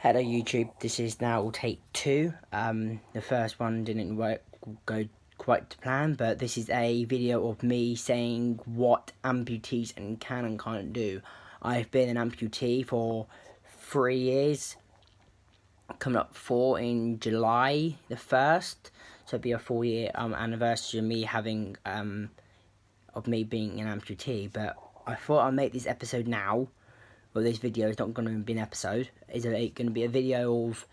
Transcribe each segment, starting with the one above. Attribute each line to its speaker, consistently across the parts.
Speaker 1: Hello YouTube, this is now take 2. The first one didn't go quite to plan, but this is a video of me saying what amputees can and can't do. I've been an amputee for 3 years, coming up 4 in July the 1st, so it'll be a 4-year anniversary of me having of me being an amputee. But I thought I'd make this episode now. Well, this video is not going to be an episode. It's going to be a video of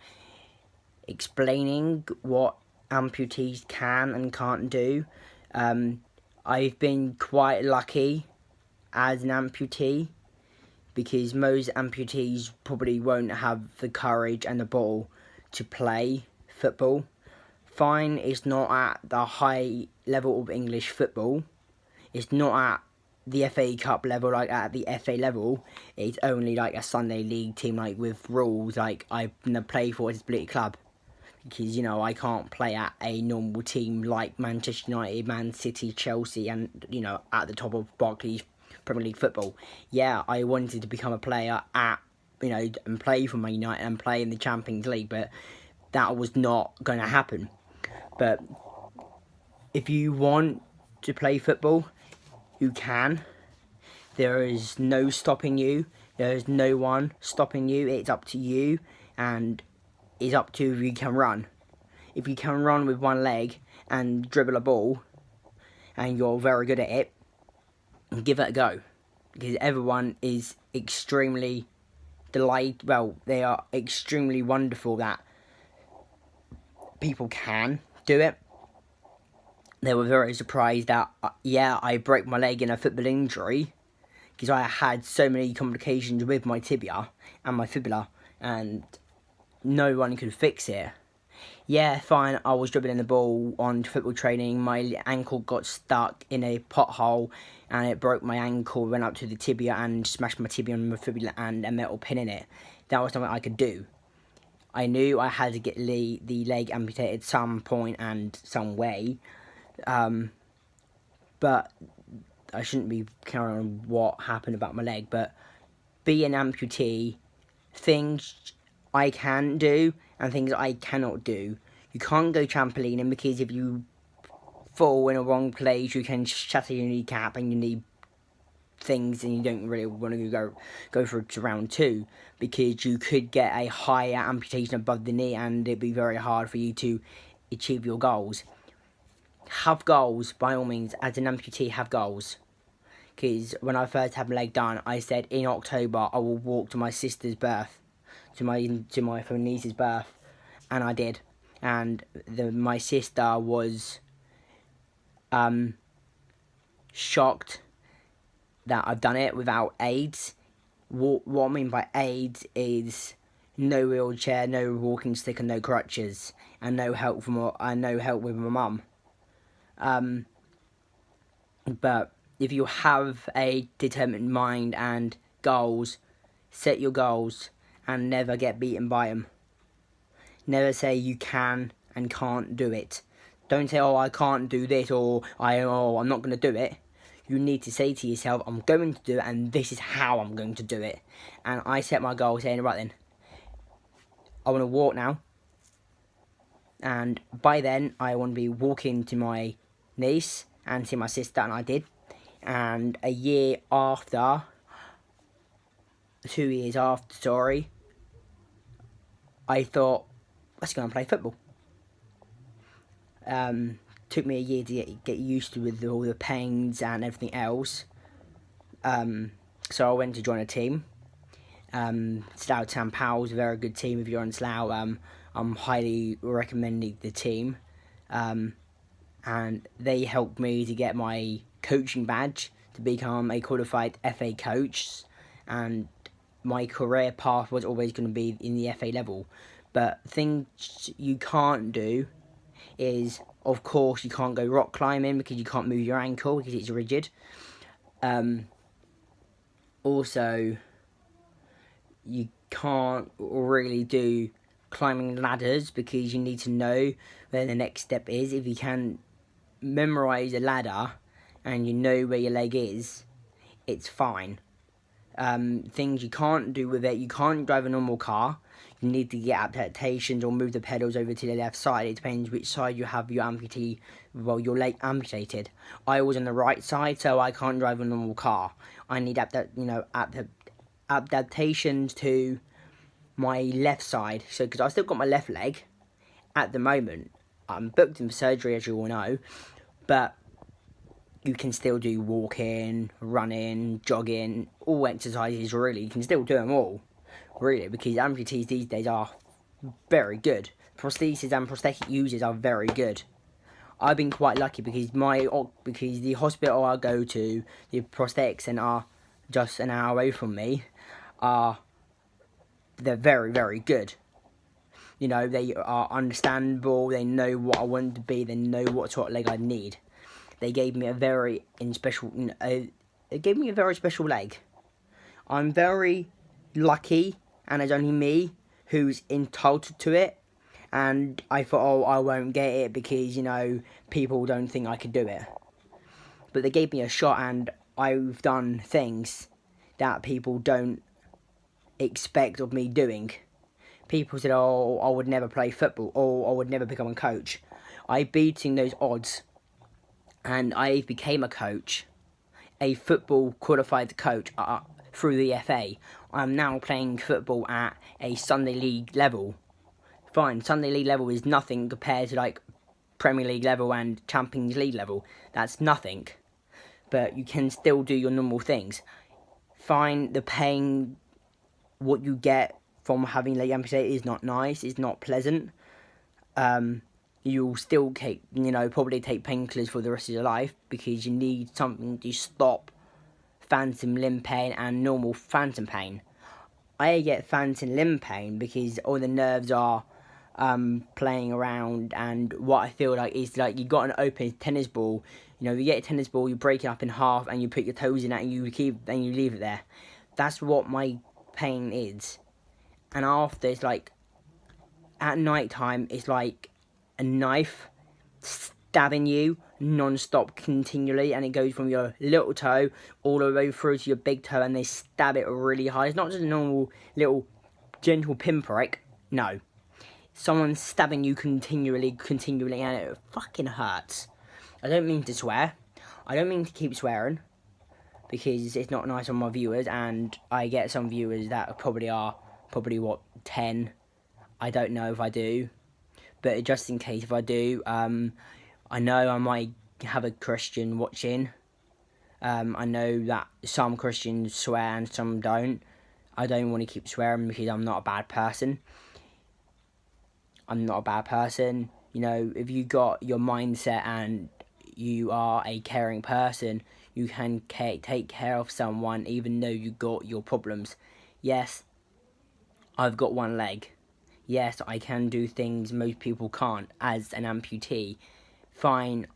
Speaker 1: explaining what amputees can and can't do. I've been quite lucky as an amputee, because most amputees probably won't have the courage and the ball to play football. Fine, it's not at the high level of English football. It's not at the FA Cup level, like at the FA level. It's only like a Sunday league team, like with rules. Like I play for a disability club, because I can't play at a normal team like Manchester United, Man City, Chelsea, and at the top of Barclays Premier League football. Yeah, I wanted to become a player at and play for Man United and play in the Champions League, but that was not going to happen. But if you want to play football, you can. There is no stopping you. There is no one stopping you. It's up to you, and it's up to if you can run. If you can run with one leg and dribble a ball, and you're very good at it, give it a go. Because everyone is extremely delighted. Well, they are extremely wonderful that people can do it. They were very surprised that, I broke my leg in a football injury, because I had so many complications with my tibia and my fibula, and no one could fix it. Yeah, fine, I was dribbling the ball on football training, my ankle got stuck in a pothole, and it broke my ankle, went up to the tibia and smashed my tibia and my fibula and a metal pin in it. That was something I could do. I knew I had to get the leg amputated some point and some way. But I shouldn't be carrying on what happened about my leg. But being an amputee, things I can do and things I cannot do. You can't go trampolining, because if you fall in a wrong place, you can shatter your kneecap and you need things, and you don't really want to go for round 2, because you could get a higher amputation above the knee, and it'd be very hard for you to achieve your goals. Have goals, by all means. As an amputee, have goals. Because when I first had my leg done, I said in October I will walk to my sister's birth, to my niece's birth, and I did. And my sister was shocked that I've done it without aids. What I mean by aids is no wheelchair, no walking stick, and no crutches, and no help with my mum. But if you have a determined mind and goals, set your goals and never get beaten by them. Never say you can and can't do it. Don't say, oh, I can't do this, or I'm not going to do it. You need to say to yourself, I'm going to do it, and this is how I'm going to do it. And I set my goal saying, right then, I want to walk now. And by then, I want to be walking to my niece and to my sister, and I did. And 2 years after, I thought, let's go and play football. Took me a year to get used to with all the pains and everything else. So I went to join a team. Slough Town Pals, a very good team. If you're on Slough, I'm highly recommending the team. And they helped me to get my coaching badge to become a qualified FA coach, and my career path was always going to be in the FA level. But things you can't do is, of course, you can't go rock climbing because you can't move your ankle because it's rigid. Also, you can't really do climbing ladders, because you need to know where the next step is. If you can memorize a ladder and you know where your leg is, it's fine. Things you can't do with it: you can't drive a normal car, You need to get adaptations or move the pedals over to the left side. It depends which side you have your your leg amputated. I was on the right side, so I can't drive a normal car. I need adaptations to my left side. So because I've still got my left leg at the moment, I'm booked in for surgery, as you all know, but you can still do walking, running, jogging, all exercises really. You can still do them all, really, because amputees these days are very good. Prosthesis and prosthetic users are very good. I've been quite lucky because the hospital I go to, the prosthetics and are just an hour away from me, they're very, very good. You know, they are understandable, they know what I want to be, they know what sort of leg I need. They gave me a very special leg. I'm very lucky, and it's only me who's entitled to it. And I thought, oh, I won't get it because, you know, people don't think I could do it. But they gave me a shot, and I've done things that people don't expect of me doing. People said, oh, I would never play football, or I would never become a coach. I beating those odds. And I became a coach, a football qualified coach through the FA. I'm now playing football at a Sunday League level. Fine, Sunday League level is nothing compared to like Premier League level and Champions League level. That's nothing. But you can still do your normal things. Fine, the pain, what you get from having leg amputated is not nice, it's not pleasant. You'll still probably take painkillers for the rest of your life because you need something to stop phantom limb pain and normal phantom pain. I get phantom limb pain because all the nerves are playing around, and what I feel like is like you got an open tennis ball. You know, you get a tennis ball, you break it up in half, and you put your toes in it, and you leave it there. That's what my pain is. And after, it's like at night time, it's like a knife stabbing you non-stop continually, and it goes from your little toe all the way through to your big toe, and they stab it really hard. It's not just a normal little gentle pinprick. No, someone's stabbing you continually, and it fucking hurts. I don't mean to swear. I don't mean to keep swearing because it's not nice on my viewers, and I get some viewers that probably 10. I don't know if I do. But just in case if I do, I know I might have a Christian watching. I know that some Christians swear and some don't. I don't want to keep swearing because I'm not a bad person. You know, if you got your mindset and you are a caring person, you can take care of someone even though you got your problems. Yes, I've got one leg. Yes, I can do things most people can't as an amputee. Fine,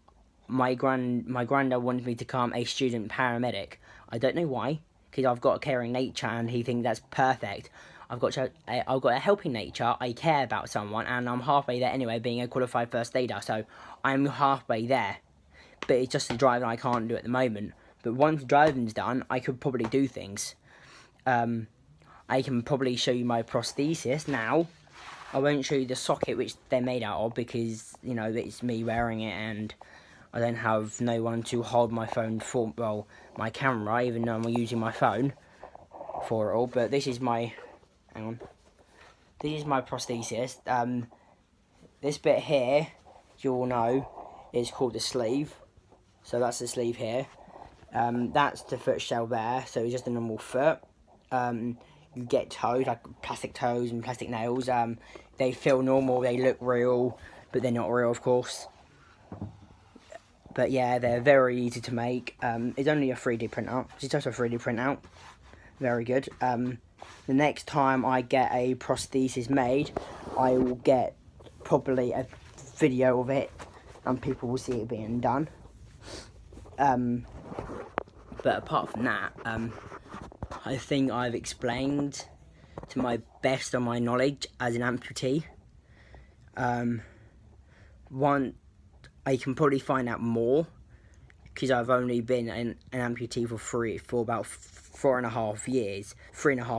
Speaker 1: my granddad wanted me to become a student paramedic. I don't know why, because I've got a caring nature and he thinks that's perfect. I've got a helping nature, I care about someone, and I'm halfway there anyway, being a qualified first aider, so I'm halfway there. But it's just the driving I can't do at the moment. But once the driving's done, I could probably do things. I can probably show you my prosthesis now. I won't show you the socket which they're made out of because, you know, it's me wearing it and I don't have no one to hold my phone for, well, my camera, even though I'm using my phone for it all. But this is my, this is my prosthesis. This bit here, you all know, is called the sleeve. So that's the sleeve here. That's the foot shell there, so it's just a normal foot. You get toes, like plastic toes and plastic nails. They feel normal, they look real, but they're not real, of course. But yeah, they're very easy to make. It's only a 3D printout. It's just a 3D printout. Very good. The next time I get a prosthesis made, I will get probably a video of it, and people will see it being done. But apart from that, I think I've explained to my best of my knowledge as an amputee. One, I can probably find out more because I've only been an amputee for about 3.5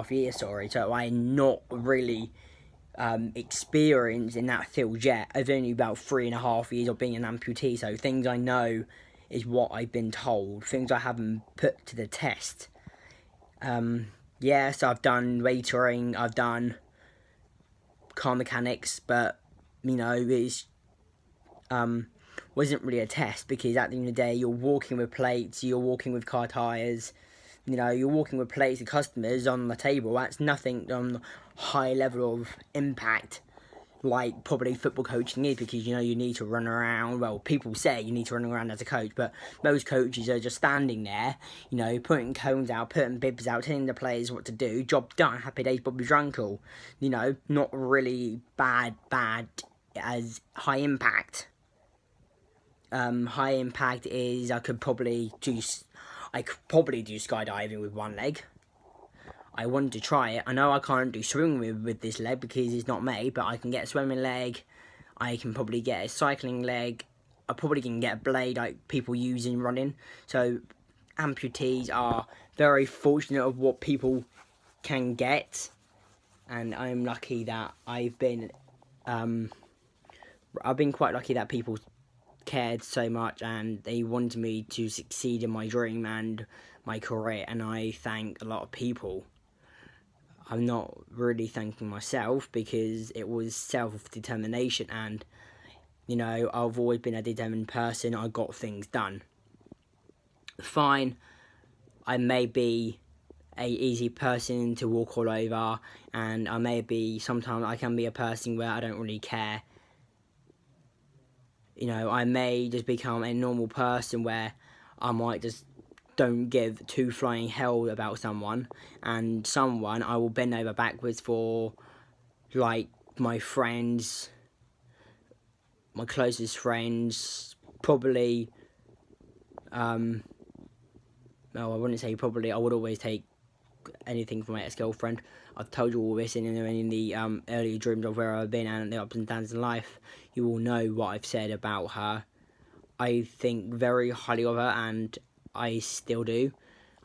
Speaker 1: years, sorry, so I not really experience in that field yet. I've only about 3.5 years of being an amputee, so things I know is what I've been told. Things I haven't put to the test. So I've done waitering, I've done car mechanics, but it's wasn't really a test, because at the end of the day you're walking with plates, you're walking with car tyres, you're walking with plates of customers on the table. That's nothing on high level of impact like probably football coaching is, because you need to run around. Well, people say you need to run around as a coach, but most coaches are just standing there, putting cones out, putting bibs out, telling the players what to do. Job done, happy days, Bobby's uncle. Not really bad as high impact. High impact is I could probably do skydiving with one leg. I wanted to try it. I know I can't do swimming with this leg because it's not made, but I can get a swimming leg. I can probably get a cycling leg. I probably can get a blade like people use in running. So amputees are very fortunate of what people can get, and I'm lucky that I've been quite lucky that people cared so much and they wanted me to succeed in my dream and my career, and I thank a lot of people. I'm not really thanking myself because it was self-determination, and I've always been a determined person. I got things done. Fine, I may be a easy person to walk all over, and sometimes I can be a person where I don't really care. I may just become a normal person where I might just don't give two flying hell about someone, and someone I will bend over backwards for, like my friends, my closest friends, probably, no, I wouldn't say probably, I would always take anything from my ex-girlfriend. I've told you all this in the earlier dreams of where I've been and the ups and downs in life. You all know what I've said about her. I think very highly of her, and I still do.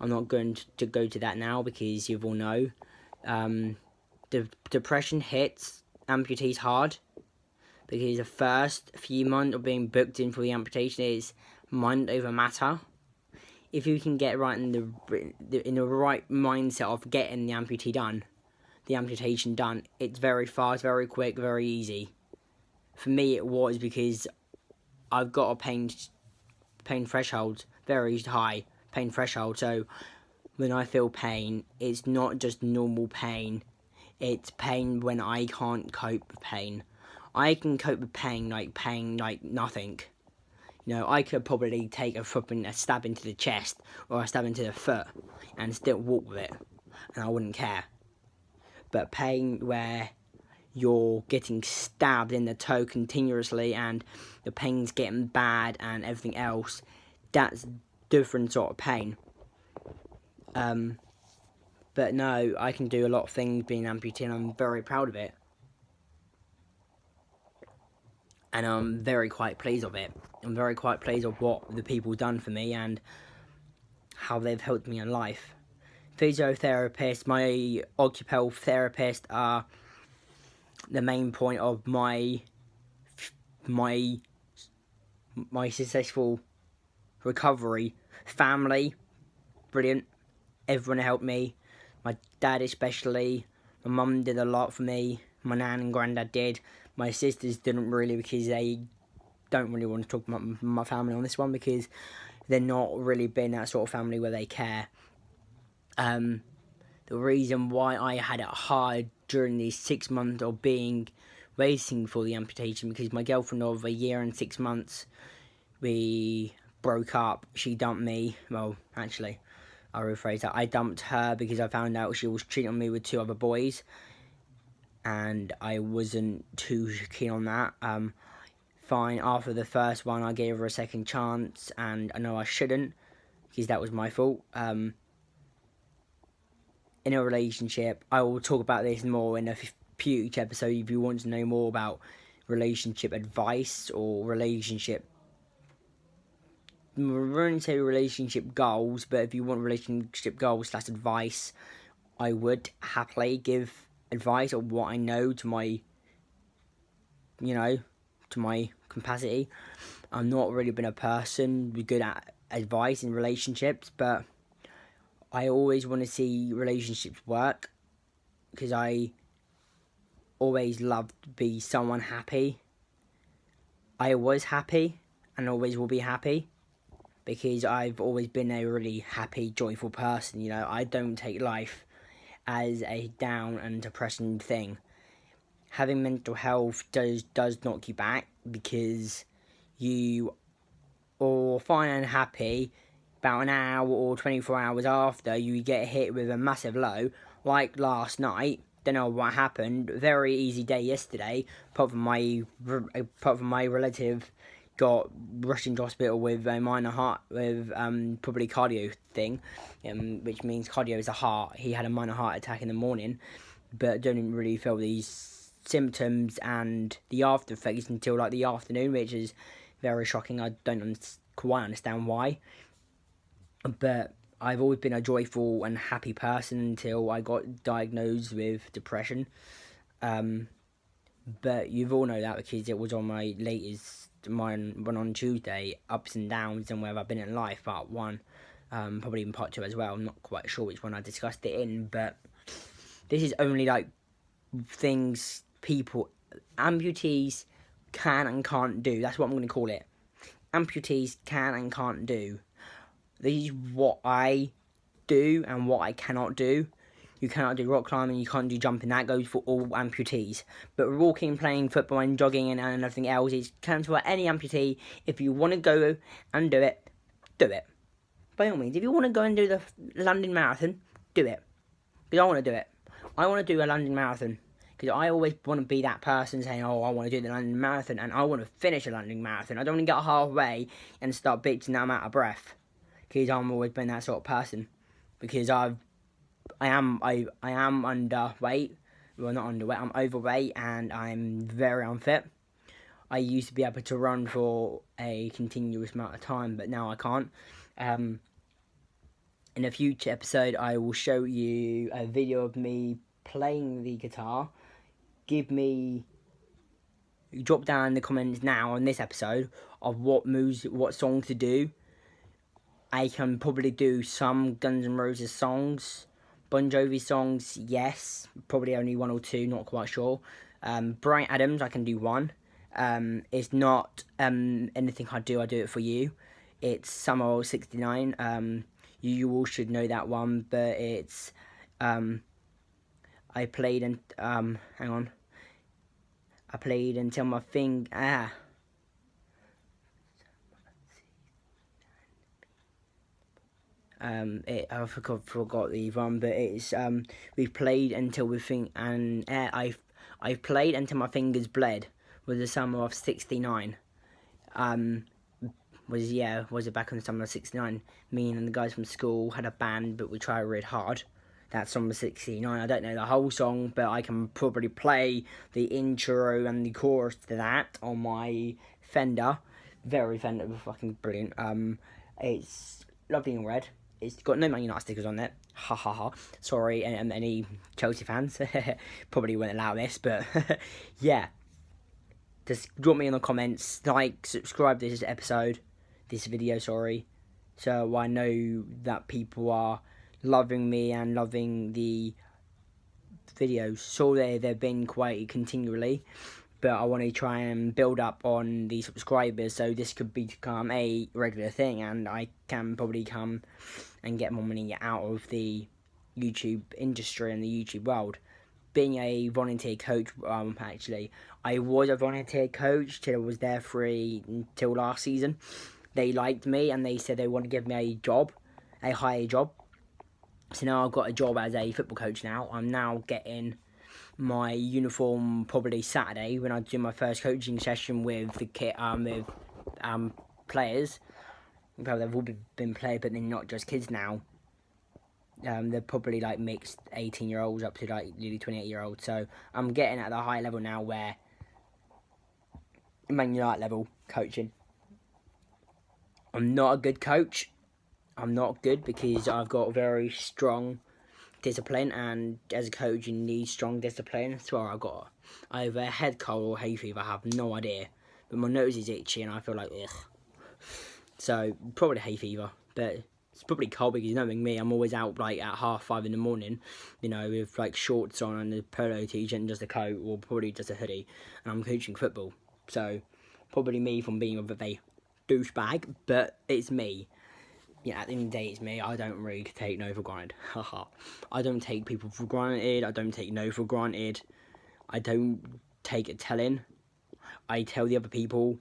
Speaker 1: I'm not going to go to that now because you all know. Depression hits amputees hard because the first few months of being booked in for the amputation is mind over matter. If you can get right in the right mindset of getting the amputation done, it's very fast, very quick, very easy. For me, it was because I've got a pain threshold, very high pain threshold. So when I feel pain, it's not just normal pain. It's pain when I can't cope with pain. I can cope with pain like nothing. I could probably take a stab into the chest or a stab into the foot and still walk with it, and I wouldn't care. But pain where you're getting stabbed in the toe continuously and the pain's getting bad and everything else, that's different sort of pain. But no, I can do a lot of things being amputee, and I'm very proud of it. And I'm very quite pleased of it. I'm very quite pleased of what the people done for me and how they've helped me in life. Physiotherapists, my occupational therapist are the main point of my successful recovery. Family, brilliant. Everyone helped me. My dad especially. My mum did a lot for me. My nan and granddad did. My sisters didn't really, because they don't really want to talk about my family on this one, because they're not really been that sort of family where they care. The reason why I had it hard during these 6 months of waiting for the amputation, because my girlfriend of a year and 6 months, we broke up. She dumped me. Well, actually, I'll rephrase that. I dumped her because I found out she was cheating on me with 2 other boys, and I wasn't too keen on that. Fine, after the first one, I gave her a second chance, and I know I shouldn't, because that was my fault. In a relationship, I will talk about this more in a future episode if you want to know more about relationship advice or relationship, I wouldn't say relationship goals, but if you want relationship goals / advice, I would happily give advice or what I know to my, to my capacity. I've not really been a person good at advice in relationships, but I always want to see relationships work because I always loved to be someone happy. I was happy and always will be happy because I've always been a really happy, joyful person. I don't take life as a down and depressing thing. Having mental health does knock you back because you are fine and happy. About an hour or 24 hours after, you get hit with a massive low, like last night. Don't know what happened. Very easy day yesterday. Apart from my relative got rushed into hospital with a minor heart, with probably cardio thing, which means cardio is a heart. He had a minor heart attack in the morning, but didn't really feel these symptoms and the after effects until like the afternoon, which is very shocking. I don't quite understand why. But I've always been a joyful and happy person until I got diagnosed with depression. But you've all know that because it was on my latest one on Tuesday, ups and downs and where I've been in life, part 1. Probably even part 2 as well. I'm not quite sure which one I discussed it in, but this is only like things people, amputees can and can't do. That's what I'm going to call it. Amputees can and can't do. This is what I do and what I cannot do. You cannot do rock climbing, you can't do jumping. That goes for all amputees. But walking, playing football and jogging and everything else is counts for any amputee. If you want to go and do it, do it. By all means, if you want to go and do the London Marathon, do it. Because I want to do it. I want to do a London Marathon. Because I always want to be that person saying, oh, I want to do the London Marathon and I want to finish a London Marathon. I don't want to get halfway and start bitching that I'm out of breath. Because I've always been that sort of person. Because I am underweight. Well, not underweight. I'm overweight and I'm very unfit. I used to be able to run for a continuous amount of time, but now I can't. In a future episode, I will show you a video of me playing the guitar. Drop down in the comments now on this episode of what songs to do. I can probably do some Guns N' Roses songs. Bon Jovi songs, yes. Probably only 1 or 2, not quite sure. Bryan Adams, I can do 1. It's not anything I do it for you. It's Summer of 69. You all should know that one, but it's... I played and... hang on. I played until my I forgot the one, but it's we've played until we think, and I've played until my fingers bled. Was the summer of 69. Was it back in the summer of 69? Me and the guys from school had a band, but we tried really hard. That's summer 69. I don't know the whole song, but I can probably play the intro and the chorus to that on my Fender. Very Fender, fucking brilliant. It's lovely in red. It's got no Man United stickers on it. Ha ha ha. Sorry, any Chelsea fans. Probably won't allow this, but yeah. Just drop me in the comments, like, subscribe to this video, so I know that people are loving me and loving the videos. So they've been quite continually, but I want to try and build up on the subscribers, so this could become a regular thing, and I can probably come and get more money out of the YouTube industry and the YouTube world. Being a volunteer coach, actually, I was a volunteer coach till I was there until last season. They liked me and they said they want to give me a higher job. So now I've got a job as a football coach now. I'm now getting my uniform probably Saturday when I do my first coaching session with the players. Well, they've all been played, but they're not just kids now. They're probably like mixed 18-year-olds up to like nearly 28-year-olds. So I'm getting at the high level now where Man United level coaching. I'm not a good coach. I'm not good because I've got very strong discipline, and as a coach you need strong discipline. So I got either head cold or hay fever, I have no idea, but my nose is itchy and I feel like ugh. So probably hay fever, but it's probably cold because knowing me, I'm always out like at 5:30 in the morning, you know, with like shorts on and a polo t-shirt and just a coat, or probably just a hoodie, and I'm coaching football. So probably me from being a bit of a douchebag, but it's me. Yeah, at the end of the day, it's me. I don't really take no for granted. Haha. I don't take people for granted. I don't take no for granted. I don't take a telling. I tell the other people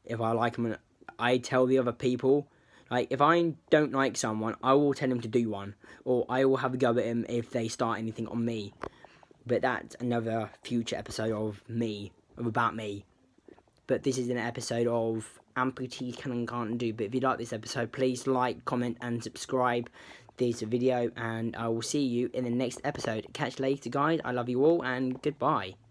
Speaker 1: if I like them. I tell the other people, like, if I don't like someone, I will tell them to do one, or I will have a go at them if they start anything on me. But that's another future episode of about me. But this is an episode of amputees can and can't do. But if you like this episode, please like, comment, and subscribe this video, and I will see you in the next episode. Catch you later, guys. I love you all, and goodbye.